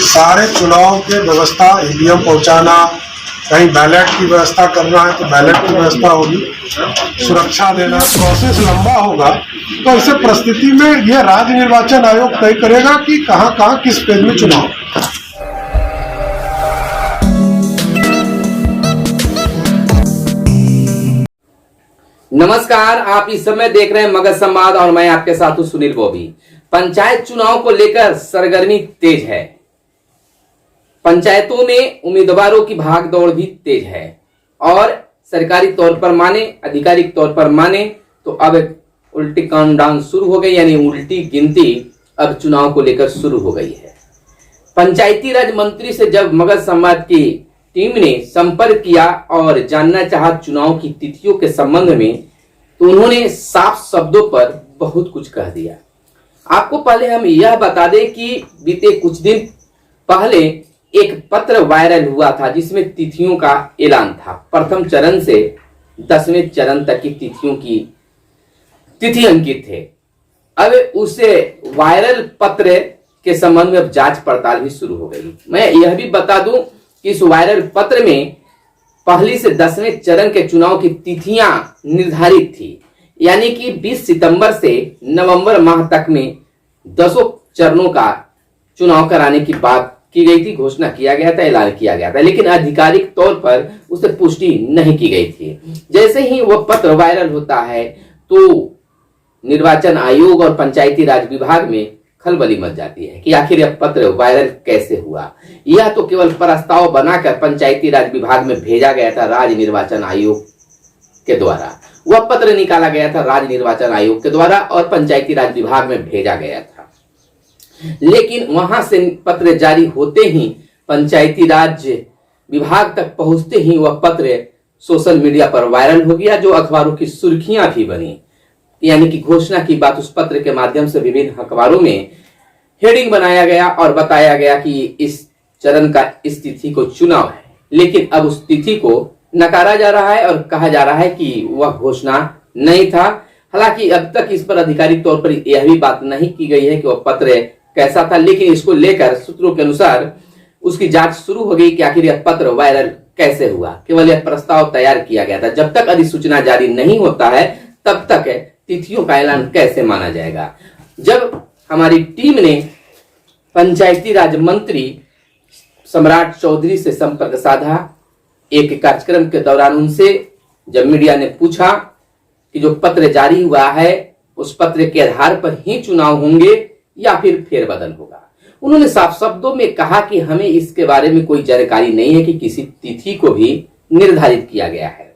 सारे चुनाव के व्यवस्था, ईवीएम पहुंचाना, कहीं बैलेट की व्यवस्था करना है तो बैलेट की व्यवस्था होगी, सुरक्षा देना, प्रोसेस लंबा होगा। तो ऐसे परिस्थिति में यह राज्य निर्वाचन आयोग तय करेगा कि कहां कहां किस फेज में चुनाव। नमस्कार, आप इस समय देख रहे हैं मगध संवाद और मैं आपके साथ हूं सुनील बॉबी। पंचायत चुनाव को लेकर सरगर्मी तेज है। पंचायतों में उम्मीदवारों की भागदौड़ भी तेज है और सरकारी तौर पर माने, आधिकारिक तौर पर माने तो अब उल्टी काउंटडाउन शुरू हो गई, यानी उल्टी गिनती अब चुनाव को लेकर शुरू हो गई है। पंचायती राज मंत्री से जब मगध संवाद की टीम ने संपर्क किया और जानना चाहा चुनाव की तिथियों के संबंध में, तो उन्होंने साफ शब्दों पर बहुत कुछ कह दिया। आपको पहले हम यह बता दें कि बीते कुछ दिन पहले एक पत्र वायरल हुआ था जिसमें तिथियों का ऐलान था। प्रथम चरण से 10वें चरण तक की तिथियों की तिथि अंकित थे। अब उसे वायरल पत्र के संबंध में अब जांच पड़ताल भी शुरू हो गई। मैं यह भी बता दूं कि इस वायरल पत्र में पहली से 10वें चरण के चुनाव की तिथियां निर्धारित थी, यानी कि 20 सितंबर से नवंबर माह तक में 10 चरणों का चुनाव कराने की बात की गई थी, घोषणा किया गया था, ऐलान किया गया था, लेकिन आधिकारिक तौर पर उसे पुष्टि नहीं की गई थी। जैसे ही वह पत्र वायरल होता है तो निर्वाचन आयोग और पंचायती राज विभाग में खलबली मच जाती है कि आखिर यह पत्र वायरल कैसे हुआ। यह तो केवल प्रस्ताव बनाकर पंचायती राज विभाग में भेजा गया था राज्य निर्वाचन आयोग के द्वारा। वह पत्र निकाला गया था राज्य निर्वाचन आयोग के द्वारा और पंचायती राज विभाग में भेजा गया था, लेकिन वहां से पत्र जारी होते ही पंचायती राज विभाग तक पहुंचते ही वह पत्र सोशल मीडिया पर वायरल हो गया, जो अखबारों की सुर्खियां भी बनी। यानी कि घोषणा की बात उस पत्र के माध्यम से विभिन्न अखबारों में हेडिंग बनाया गया और बताया गया कि इस चरण का इस तिथि को चुनाव है, लेकिन अब उस तिथि को नकारा जा रहा है और कहा जा रहा है कि वह घोषणा नहीं था। हालांकि अब तक इस पर आधिकारिक तौर पर यह भी बात नहीं की गई है कि वह पत्र कैसा था, लेकिन इसको लेकर सूत्रों के अनुसार उसकी जांच शुरू हो गई कि आखिर यह पत्र वायरल कैसे हुआ। केवल यह प्रस्ताव तैयार किया गया था। जब तक अधिसूचना जारी नहीं होता है तब तक तिथियों का ऐलान कैसे माना जाएगा। जब हमारी टीम ने पंचायती राज मंत्री सम्राट चौधरी से संपर्क साधा, एक कार्यक्रम के दौरान उनसे जब मीडिया ने पूछा कि जो पत्र जारी हुआ है उस पत्र के आधार पर ही चुनाव होंगे या फिर फेरबदल होगा, उन्होंने साफ शब्दों में कहा कि हमें इसके बारे में कोई जानकारी नहीं है कि किसी तिथि को भी निर्धारित किया गया है।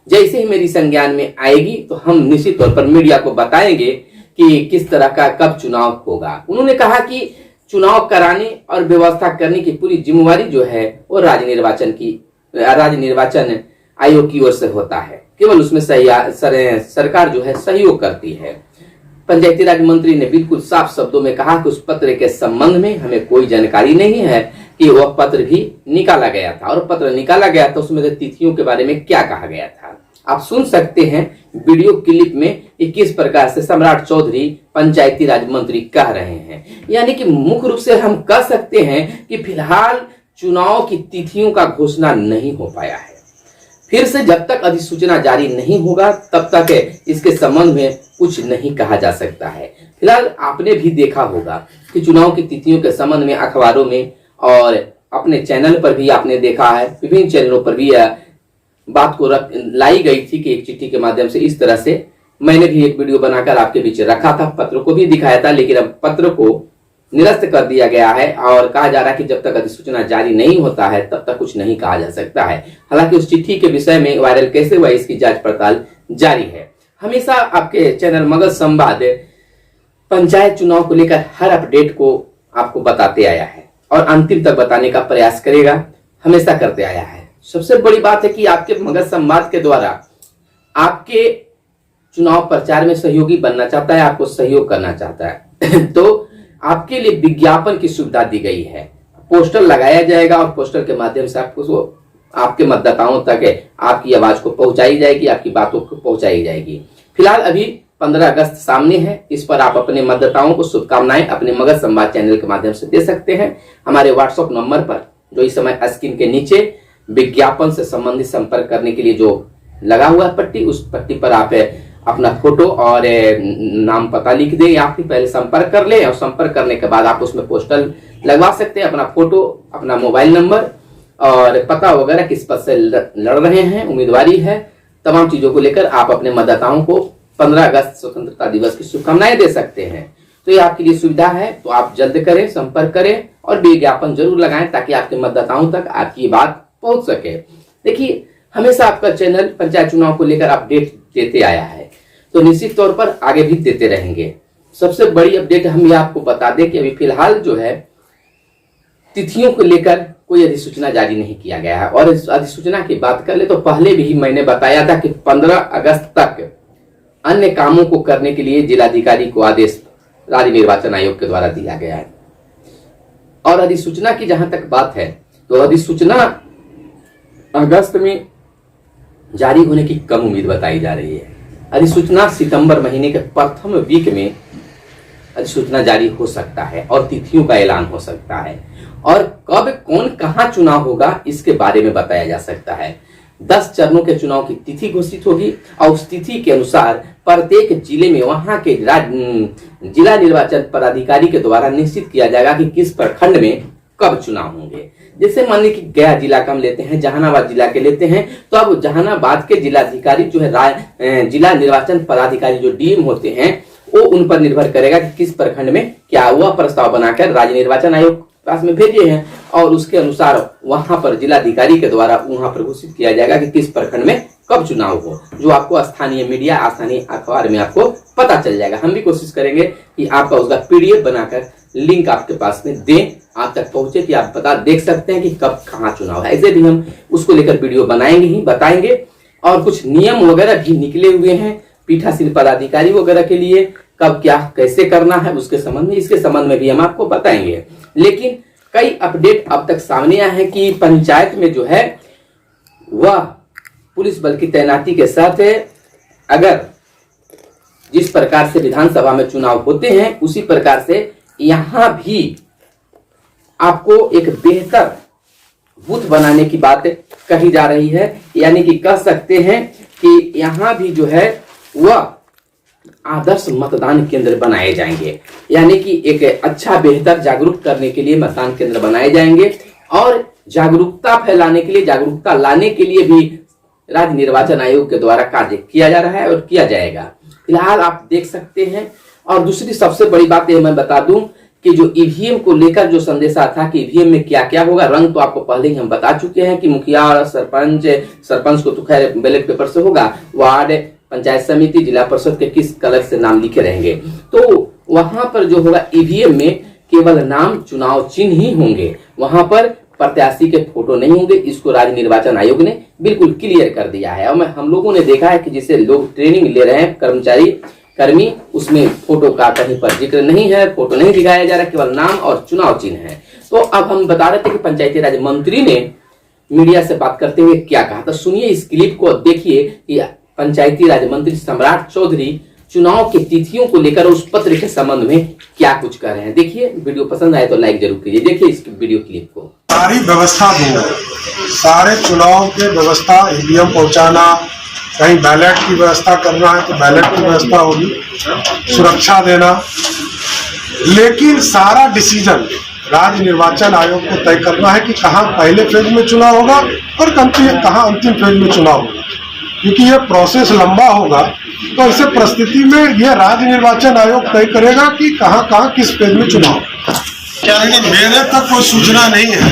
जैसे ही मेरी संज्ञान में आएगी तो हम निश्चित तौर पर मीडिया को बताएंगे कि किस तरह का कब चुनाव होगा। उन्होंने कहा कि चुनाव कराने और व्यवस्था करने की पूरी जिम्मेवारी जो है वो राज्य निर्वाचन आयोग की ओर से होता है, केवल उसमें सरकार जो है सहयोग करती है। पंचायती राज मंत्री ने बिल्कुल साफ शब्दों में कहा कि उस पत्र के संबंध में हमें कोई जानकारी नहीं है कि वह पत्र भी निकाला गया था, और पत्र निकाला गया था उसमें से तिथियों के बारे में क्या कहा गया था। आप सुन सकते हैं वीडियो क्लिप में कि किस प्रकार से सम्राट चौधरी पंचायती राज मंत्री कह रहे हैं। यानी कि मुख्य रूप से हम कह सकते हैं कि फिलहाल चुनाव की तिथियों का घोषणा नहीं हो पाया है। फिर से जब तक अधिसूचना जारी नहीं होगा तब तक इसके संबंध में कुछ नहीं कहा जा सकता है। फिलहाल आपने भी देखा होगा कि चुनाव की तिथियों के संबंध में अखबारों में और अपने चैनल पर भी आपने देखा है, विभिन्न चैनलों पर भी यह बात को लाई गई थी कि एक चिट्ठी के माध्यम से इस तरह से मैंने भी एक वीडियो बनाकर आपके बीच रखा था, पत्र को भी दिखाया था, लेकिन अब पत्र को निरस्त कर दिया गया है और कहा जा रहा है कि जब तक अधिसूचना जारी नहीं होता है तब तक कुछ नहीं कहा जा सकता है। हालांकि उस चिट्ठी के विषय में वायरल कैसे हुआ इसकी जांच पड़ताल जारी है। हमेशा आपके चैनल मगध संवाद पंचायत चुनाव को लेकर हर अपडेट को आपको बताते आया है और अंतिम तक बताने का प्रयास करेगा, हमेशा करते आया है। सबसे बड़ी बात है कि आपके मगध संवाद के द्वारा आपके चुनाव प्रचार में सहयोगी बनना चाहता है, आपको सहयोग करना चाहता है तो आपके लिए विज्ञापन की सुविधा दी गई है। पोस्टर लगाया जाएगा और पोस्टर के माध्यम से आपको आपके मतदाताओं तक आपकी आवाज को पहुंचाई जाएगी, आपकी बातों को पहुंचाई जाएगी। फिलहाल अभी 15 अगस्त सामने है। इस पर आप अपने मतदाताओं को शुभकामनाएं अपने मगध संवाद चैनल के माध्यम से दे सकते हैं। हमारे व्हाट्सएप नंबर पर जो इस समय स्क्रीन के नीचे विज्ञापन से संबंधित संपर्क करने के लिए जो लगा हुआ है पट्टी, उस पट्टी पर आप अपना फोटो और नाम पता लिख दें या फिर पहले संपर्क कर लें, और संपर्क करने के बाद आप उसमें पोस्टल लगवा सकते हैं, अपना फोटो, अपना मोबाइल नंबर और पता वगैरह, किस पद से लड़ रहे हैं, उम्मीदवारी है, तमाम चीजों को लेकर आप अपने मतदाताओं को 15 अगस्त स्वतंत्रता दिवस की शुभकामनाएं दे सकते हैं। तो ये आपके लिए सुविधा है, तो आप जल्द करें, संपर्क करें और विज्ञापन जरूर लगाएं ताकि आपके मतदाताओं तक आपकी बात पहुंच सके। देखिए, हमेशा आपका चैनल पंचायत चुनाव को लेकर अपडेट देते आया है, तो निश्चित तौर पर आगे भी देते रहेंगे। सबसे बड़ी अपडेट हम ये आपको बता दें कि अभी फिलहाल जो है तिथियों को लेकर कोई अधिसूचना जारी नहीं किया गया है। और इस अधिसूचना की बात कर ले तो पहले भी मैंने बताया था कि 15 अगस्त तक अन्य कामों को करने के लिए जिलाधिकारी को आदेश राज्य निर्वाचन आयोग के द्वारा दिया गया है। और अधिसूचना की जहां तक बात है तो अधिसूचना अगस्त में जारी होने की कम उम्मीद बताई जा रही है। अधिसूचना सितंबर महीने के प्रथम वीक में अधिसूचना जारी हो सकता है और तिथियों का ऐलान हो सकता है, और कब कौन कहां चुनाव होगा इसके बारे में बताया जा सकता है। 10 चरणों के चुनाव की तिथि घोषित होगी और उस तिथि के अनुसार प्रत्येक जिले में वहां के जिला निर्वाचन पदाधिकारी के द्वारा निश्चित किया जाएगा कि किस प्रखंड में कब चुनाव होंगे। जैसे मान लीजिए कि गया जिला का हम लेते हैं, जहानाबाद जिला के लेते हैं, तो अब जहानाबाद के जिलाधिकारी जो है जिला निर्वाचन पदाधिकारी जो डीएम होते हैं, वो उन पर निर्भर करेगा कि किस प्रखंड में क्या हुआ, प्रस्ताव बनाकर राज्य निर्वाचन आयोग पास में भेजे हैं और उसके अनुसार वहां पर जिलाधिकारी के द्वारा वहां पर घोषित किया जाएगा कि किस प्रखंड में कब चुनाव हो, जो आपको स्थानीय मीडिया, स्थानीय अखबार में आपको पता चल जाएगा। हम भी कोशिश करेंगे कि आपका उसका पीडीएफ बनाकर लिंक आपके पास में दें, आप तक पहुंचे कि आप पता देख सकते हैं कि कब कहाँ चुनाव है। ऐसे भी हम उसको लेकर वीडियो बनाएंगे ही बताएंगे, और कुछ नियम वगैरह भी निकले हुए हैं पीठासीन पदाधिकारी वगैरह के लिए, कब क्या कैसे करना है उसके संबंध में, इसके संबंध में भी हम आपको बताएंगे। लेकिन कई अपडेट अब तक सामने आए हैं कि पंचायत में जो है वह पुलिस बल की तैनाती के साथ है। अगर जिस प्रकार से विधानसभा में चुनाव होते हैं उसी प्रकार से यहां भी आपको एक बेहतर बूथ बनाने की बात कही जा रही है, यानी कि कह सकते हैं कि यहां भी जो है वह आदर्श मतदान केंद्र बनाए जाएंगे, यानी कि एक अच्छा बेहतर जागरूक करने के लिए मतदान केंद्र बनाए जाएंगे और जागरूकता फैलाने के लिए, जागरूकता लाने के लिए भी राज्य निर्वाचन आयोग के द्वारा कार्य किया जा रहा है और किया जाएगा। फिलहाल आप देख सकते हैं। और दूसरी सबसे बड़ी बात यह मैं बता दूं कि जो ईवीएम को लेकर जो संदेशा था कि ईवीएम में क्या क्या होगा, रंग तो आपको पहले ही हम बता चुके हैं कि मुखिया और सरपंच को तो खैर बैलेट पेपर से होगा, वार्ड, पंचायत समिति, जिला परिषद के किस कलर से नाम लिखे रहेंगे। तो वहां पर जो होगा ईवीएम में केवल नाम, चुनाव चिन्ह ही होंगे, वहां पर प्रत्याशी के फोटो नहीं होंगे। इसको राज्य निर्वाचन आयोग ने बिल्कुल क्लियर कर दिया है। और हम लोगों ने देखा है कि जिसे लोग ट्रेनिंग ले रहे हैं कर्मी, उसमें फोटो का कहीं पर जिक्र नहीं है, फोटो नहीं दिखाया जा रहा, केवल नाम और चुनाव चिन्ह है। तो अब हम बता रहे थे कि पंचायती राज मंत्री ने मीडिया से बात करते हुए क्या कहा, तो सुनिए इस क्लिप को, देखिए कि पंचायती राज मंत्री सम्राट चौधरी चुनाव की तिथियों को लेकर उस पत्र के संबंध में क्या कुछ कह रहे हैं। देखिए, वीडियो पसंद आए तो लाइक जरूर कीजिए। देखिए इस वीडियो क्लिप को। सारी व्यवस्था दूंगा, सारे चुनाव के व्यवस्था, ईवीएम पहुंचाना, कहीं बैलेट की व्यवस्था करना है तो बैलेट की व्यवस्था होगी, सुरक्षा देना, लेकिन सारा डिसीजन राज्य निर्वाचन आयोग को तय करना है कि कहाँ पहले फेज में चुनाव होगा और कहाँ अंतिम फेज में चुनाव होगा। क्योंकि ये प्रोसेस लंबा होगा, तो ऐसे परिस्थिति में ये राज्य निर्वाचन आयोग तय करेगा कि कहाँ किस फेज में चुनाव होगा। लेकिन मेरे तक कोई सूचना नहीं है,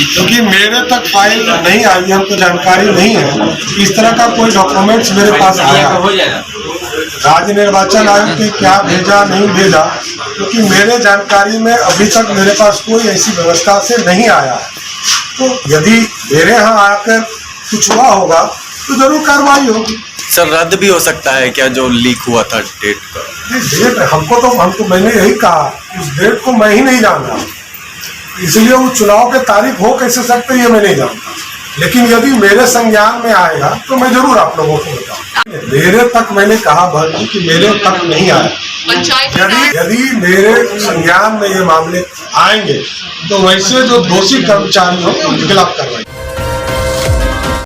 क्योंकि मेरे तक फाइल नहीं आई, हमको जानकारी नहीं है इस तरह का कोई डॉक्यूमेंट्स मेरे पास आया। राज्य निर्वाचन आयोग ने क्या भेजा नहीं भेजा, क्योंकि मेरे जानकारी में अभी तक मेरे पास कोई ऐसी व्यवस्था से नहीं आया। तो यदि मेरे यहाँ आकर कुछ हुआ होगा तो जरूर कार्रवाई होगी। सर, रद्द भी हो सकता है क्या जो लीक हुआ था डेट का? डेट हमको मैंने यही कहा, उस डेट को मैं ही नहीं जानता, इसलिए वो चुनाव के तारीख हो कैसे सकते ये मैं नहीं जानता। लेकिन यदि मेरे संज्ञान में आएगा तो मैं जरूर आप लोगों को बताऊंगा। मेरे तक मैंने कहा भक्त कि मेरे तक नहीं आया। यदि मेरे संज्ञान में ये मामले आएंगे तो वैसे जो दोषी कर्मचारी हो उनके खिलाफ कार्रवाई।